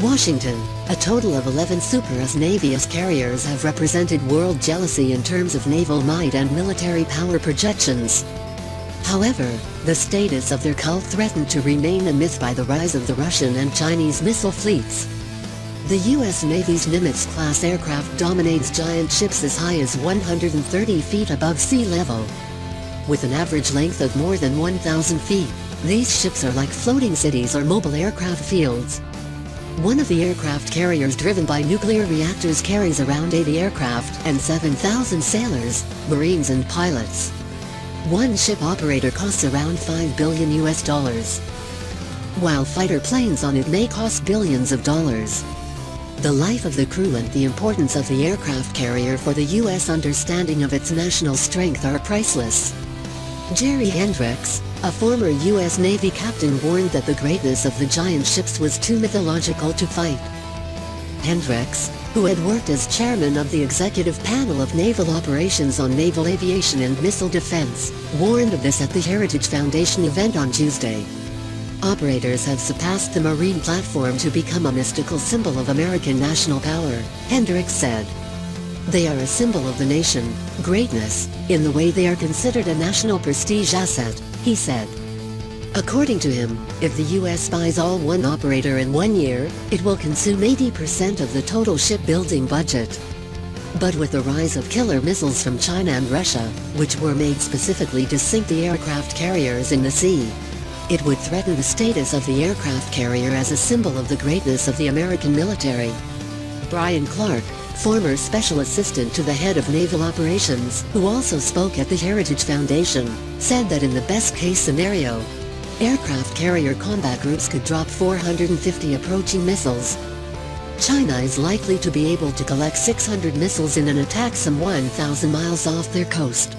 Washington, a total of 11 Super-as Navy-as carriers have represented world jealousy in terms of naval might and military power projections. However, the status of their cult threatened to remain a myth by the rise of the Russian and Chinese missile fleets. The U.S. Navy's Nimitz-class aircraft dominates giant ships as high as 130 feet above sea level. With an average length of more than 1,000 feet, these ships are like floating cities or mobile aircraft fields. One of the aircraft carriers driven by nuclear reactors carries around 80 aircraft and 7,000 sailors, marines and pilots. One ship operator costs around $5 billion US, while fighter planes on it may cost billions of dollars. The life of the crew and the importance of the aircraft carrier for the U.S. understanding of its national strength are priceless. Jerry Hendricks, a former U.S. Navy captain, warned that the greatness of the giant ships was too mythological to fight. Hendricks, who had worked as chairman of the executive panel of naval operations on naval aviation and missile defense, warned of this at the Heritage Foundation event on Tuesday. Operators have surpassed the Marine platform to become a mystical symbol of American national power, Hendricks said. They are a symbol of the nation, greatness, in the way they are considered a national prestige asset, he said. According to him, if the U.S. buys all one operator in 1 year, it will consume 80% of the total shipbuilding budget. But with the rise of killer missiles from China and Russia, which were made specifically to sink the aircraft carriers in the sea, it would threaten the status of the aircraft carrier as a symbol of the greatness of the American military. Brian Clark, former special assistant to the head of naval operations, who also spoke at the Heritage Foundation, said that in the best-case scenario, aircraft carrier combat groups could drop 450 approaching missiles. China is likely to be able to collect 600 missiles in an attack some 1,000 miles off their coast.